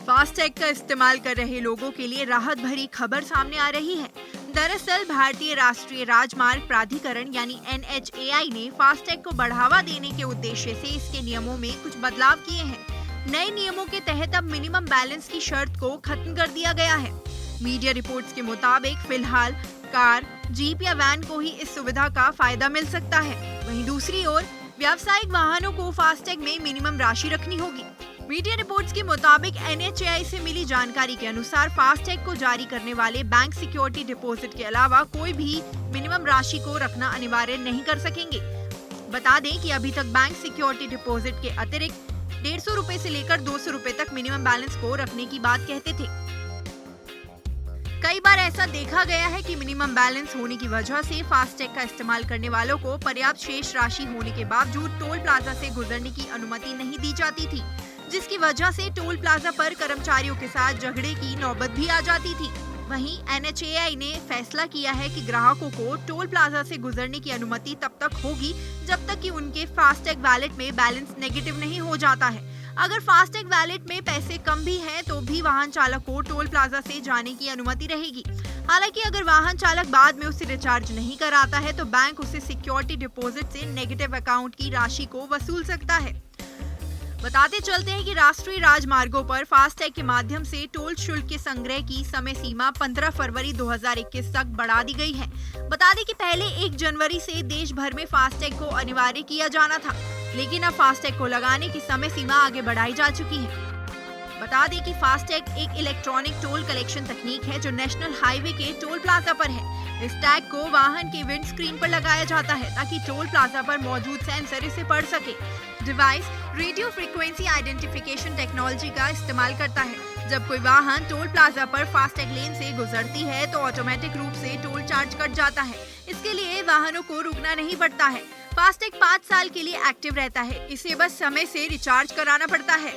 FASTag का इस्तेमाल कर रहे लोगों के लिए राहत भरी खबर सामने आ रही है। दरअसल भारतीय राष्ट्रीय राजमार्ग प्राधिकरण यानी NHAI ने फास्टैग को बढ़ावा देने के उद्देश्य से इसके नियमों में कुछ बदलाव किए हैं। नए नियमों के तहत अब मिनिमम बैलेंस की शर्त को खत्म कर दिया गया है। मीडिया रिपोर्ट्स के मुताबिक फिलहाल कार, जीप या वैन को ही इस सुविधा का फायदा मिल सकता है। वहीं दूसरी ओर व्यावसायिक वाहनों को फास्टैग में मिनिमम राशि रखनी होगी। मीडिया रिपोर्ट्स के मुताबिक NHAI से मिली जानकारी के अनुसार फास्टैग को जारी करने वाले बैंक सिक्योरिटी डिपॉजिट के अलावा कोई भी मिनिमम राशि को रखना अनिवार्य नहीं कर सकेंगे। बता दें कि अभी तक बैंक सिक्योरिटी डिपॉजिट के अतिरिक्त 150 रुपए से लेकर 200 रुपए तक मिनिमम बैलेंस को रखने की बात कहते थे। कई बार ऐसा देखा गया है कि मिनिमम बैलेंस होने की वजह से फास्टैग का इस्तेमाल करने वालों को पर्याप्त शेष राशि होने के बावजूद टोल प्लाजा से गुजरने की अनुमति नहीं दी जाती थी, जिसकी वजह से टोल प्लाजा पर कर्मचारियों के साथ झगड़े की नौबत भी आ जाती थी। वहीं NHAI ने फैसला किया है कि ग्राहकों को टोल प्लाजा से गुजरने की अनुमति तब तक होगी जब तक कि उनके फास्टैग वैलेट में बैलेंस नेगेटिव नहीं हो जाता है। अगर फास्टैग वैलेट में पैसे कम भी हैं तो भी वाहन चालक को टोल प्लाजा से जाने की अनुमति रहेगी। हालांकि अगर वाहन चालक बाद में उसे रिचार्ज नहीं कराता है तो बैंक उसे सिक्योरिटी डिपॉजिट से नेगेटिव अकाउंट की राशि को वसूल सकता है। बताते चलते हैं कि राष्ट्रीय राजमार्गों पर फास्टैग के माध्यम से टोल शुल्क के संग्रह की समय सीमा 15 फरवरी 2021 तक बढ़ा दी गई है। बता दें कि पहले 1 जनवरी से देश भर में फास्टैग को अनिवार्य किया जाना था, लेकिन अब फास्टैग को लगाने की समय सीमा आगे बढ़ाई जा चुकी है। बता दें कि फास्टैग एक इलेक्ट्रॉनिक टोल कलेक्शन तकनीक है जो नेशनल हाईवे के टोल प्लाजा पर है। इस टैग को वाहन के विंड स्क्रीन पर लगाया जाता है ताकि टोल प्लाजा पर मौजूद सेंसर इसे पढ़ सके। Device radio frequency identification technology का इस्तेमाल करता है। जब कोई वाहन टोल प्लाजा पर फास्टैग लेन से गुजरती है तो ऑटोमेटिक रूप से टोल चार्ज कट जाता है। इसके लिए वाहनों को रुकना नहीं पड़ता है। फास्टैग 5 साल के लिए एक्टिव रहता है, इसे बस समय से रिचार्ज कराना पड़ता है।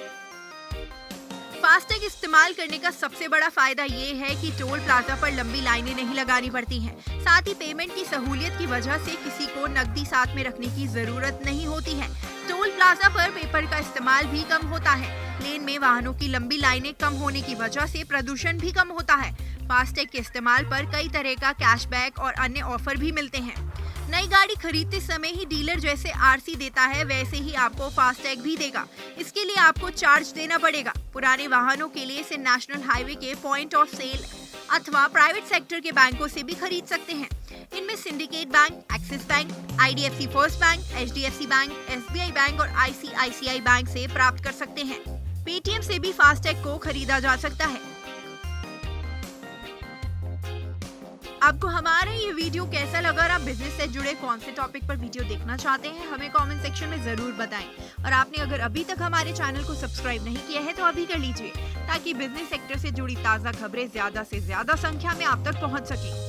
फास्टैग इस्तेमाल करने का सबसे बड़ा फायदा ये है कि टोल प्लाजा पर लंबी लाइनें नहीं लगानी पड़ती हैं। साथ ही पेमेंट की सहूलियत की वजह से किसी को नकदी साथ में रखने की जरूरत नहीं होती है। टोल प्लाजा पर पेपर का इस्तेमाल भी कम होता है। लेन में वाहनों की लंबी लाइनें कम होने की वजह से प्रदूषण भी कम होता है। फास्टैग के इस्तेमाल पर कई तरह का कैशबैक और अन्य ऑफर भी मिलते हैं। नई गाड़ी खरीदते समय ही डीलर जैसे RC देता है वैसे ही आपको फास्टैग भी देगा। इसके लिए आपको चार्ज देना पड़ेगा। पुराने वाहनों के लिए इसे नेशनल हाईवे के पॉइंट ऑफ सेल अथवा प्राइवेट सेक्टर के बैंकों से भी खरीद सकते हैं। इनमें syndicate bank, axis bank, IDFC first bank, HDFC bank, SBI bank और ICICI बैंक से प्राप्त कर सकते हैं। पेटीएम से भी फास्टैग को खरीदा जा सकता है। आपको हमारा ये वीडियो कैसा लगा और आप बिजनेस से जुड़े कौन से टॉपिक पर वीडियो देखना चाहते हैं हमें कमेंट सेक्शन में जरूर बताएं। और आपने अगर अभी तक हमारे चैनल को सब्सक्राइब नहीं किया है तो अभी कर लीजिए ताकि बिजनेस सेक्टर से जुड़ी ताज़ा खबरें ज्यादा से ज्यादा संख्या में आप तक पहुंच सके।